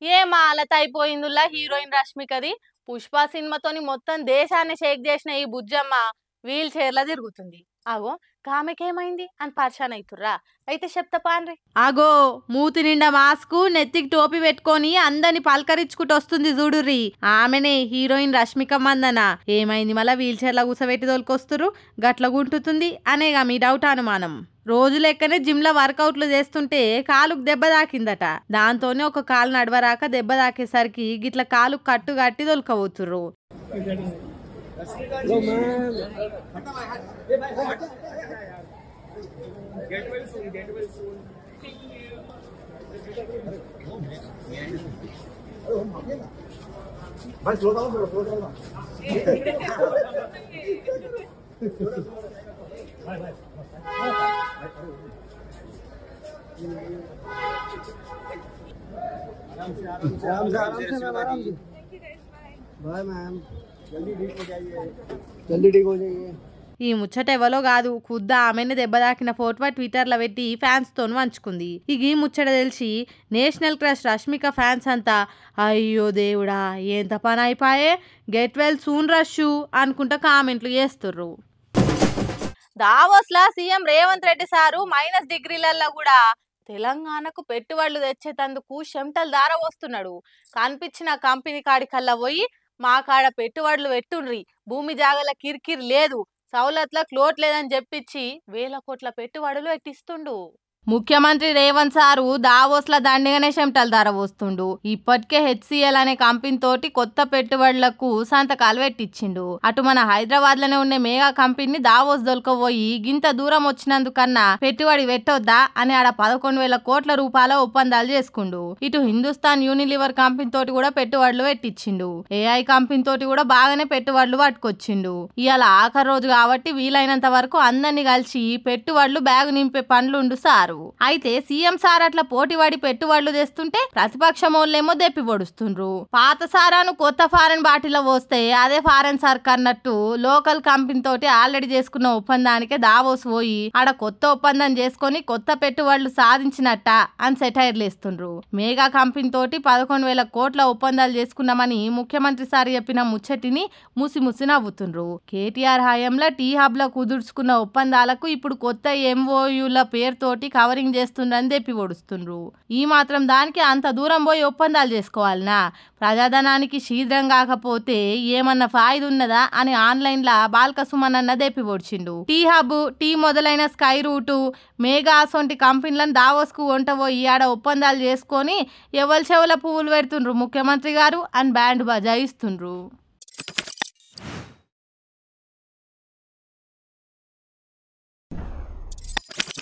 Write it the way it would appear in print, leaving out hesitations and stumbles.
ఏం ఆలత అయిపోయిందిలా హీరోయిన్ రష్మికది. పుష్ప సినిమాతోని మొత్తం దేశాన్ని షేక్ చేసిన ఈ బుజ్జమ్మ వీల్ చైర్ల తిరుగుతుంది. ఆగో కామెకేమైంది అని పరిశాన్ అవుతుర్రా? అయితే చెప్తా పాన్రి. ఆగో మూతి నిండా మాస్క్ నెత్తికి టోపీ పెట్టుకొని అందరిని పలకరించుకుంటూ వస్తుంది చూడుర్రి. ఆమెనే హీరోయిన్ రష్మిక మందన. ఏమైంది మళ్ళా వీల్ చైర్ల కూసబెట్టి తోలుకొస్తురు, గట్ల గుంటుతుంది అనేగా మీ డౌట్ అనుమానం. రోజు లెక్కనే జిమ్ లో వర్కౌట్లు చేస్తుంటే కాలుకు దెబ్బ తాకిందట. దాంతోనే ఒక కాలు నడవరాక దెబ్బ తాకేసరికి గిట్ల కాలు కట్టు కట్టి తొలకబోతుర్రు. बाय मैम, जल्दी ठीक हो जाइए, जल्दी ठीक हो जाइए. ఈ ముచ్చట ఎవలో కాదు, ఖుద్ద ఆమెను దెబ్బ తాకిన ఫోటో ట్విట్టర్లో పెట్టి ఫ్యాన్స్ తో పంచుకుంది. ఇక ఈ ముచ్చట తెలిసి నేషనల్ క్రష్ రష్మిక ఫ్యాన్స్ అంతా అయ్యో దేవుడా ఎంత పని అయిపోయే, గెట్ వెల్ సూన్ రష్యు అనుకుంటా కామెంట్లు చేస్తుర్రు. దావోస్లా సీఎం రేవంత్ రెడ్డి సారు మైనస్ డిగ్రీలలో కూడా తెలంగాణకు పెట్టుబడులు తెచ్చేటందుకు చెమటలు దారవస్తున్నాడు. కనిపించిన కంపెనీ కాడికల్లా పోయి మా కాడ పెట్టుబడులు పెట్టుండ్రి, భూమి జాగల కిరికిరి లేదు, సౌలత్ల క్లోట్ లేదని చెప్పించి 1000 కోట్ల పెట్టుబడులు పెట్టిస్తుండు. ముఖ్యమంత్రి రేవంత్ సారు దావోస్ల దండిగానే చెమటలు దారవోస్తుండు. ఇప్పటికే హెచ్సిఎల్ అనే కంపెనీ తోటి కొత్త పెట్టుబడులకు సంతకాలు పెట్టించిండు. అటు మన హైదరాబాద్ లోనే ఉన్న మెగా కంపెనీ దావోస్ దొలకపోయి గింత దూరం వచ్చినందుకన్నా పెట్టుబడి పెట్టొద్దా అని ఆడ 11,000 కోట్ల రూపాయల ఒప్పందాలు చేసుకుండు. ఇటు హిందుస్థాన్ యూనిలివర్ కంపెనీ తోటి కూడా పెట్టుబడులు పెట్టించిండు. ఏఐ కంపెనీ తోటి కూడా బాగానే పెట్టుబడులు పట్టుకొచ్చిండు. ఇవాళ ఆఖరి రోజు కాబట్టి వీలైనంత వరకు అందరినీ కలిసి పెట్టుబడులు బ్యాగు నింపే పనులుండు సారు. అయితే సీఎం సార్ అట్లా పోటీవాడి పెట్టుబడులు తెస్తుంటే ప్రతిపక్షమోళ్ళేమో దెప్పి పొడుస్తుండ్రు. పాత సారాను కొత్త ఫారెన్ బాటిల్లో పోస్తే అదే ఫారెన్ సర్క్ అన్నట్టు లోకల్ కంపెనీ తోటి ఆల్రెడీ చేసుకున్న ఒప్పందానికే దావోస్ పోయి ఆడ కొత్త ఒప్పందం చేసుకొని కొత్త పెట్టుబడులు సాధించినట్ట అని సెటైర్లు ఇస్తుండ్రు. మేగా కంపెనీ తోటి 11,000 కోట్ల ఒప్పందాలు చేసుకున్నామని ముఖ్యమంత్రి సార్ చెప్పిన ముచ్చటిని ముసి ముసి నవ్వుతుండ్రు. కేటీఆర్ హయాంలో టీ హబ్ లో కుదుర్చుకున్న ఒప్పందాలకు ఇప్పుడు కొత్త ఎంఓయూల పేరుతోటి కవరింగ్ చేస్తుండ్రని తెప్పి పొడుస్తుండ్రు. ఈ మాత్రం దానికి అంత దూరం పోయి ఒప్పందాలు చేసుకోవాలనా? ప్రజాధనానికి శీఘ్రం కాకపోతే ఏమన్నా ఫాయిదా ఉన్నదా అని ఆన్లైన్ లా బాల్క సుమన్ అన్న దెప్పి పొడిచిండు. టీ హబ్, టీ మొదలైన స్కై రూటు, మేఘా అసొంటి కంపెనీలను దావోస్ కు వంటపోయి ఆడ ఒప్పందాలు చేసుకొని ఎవరి చెవుల పువ్వులు పెడుతుండ్రు ముఖ్యమంత్రి గారు అని బ్యాండ్ బజాయిస్తుండ్రు.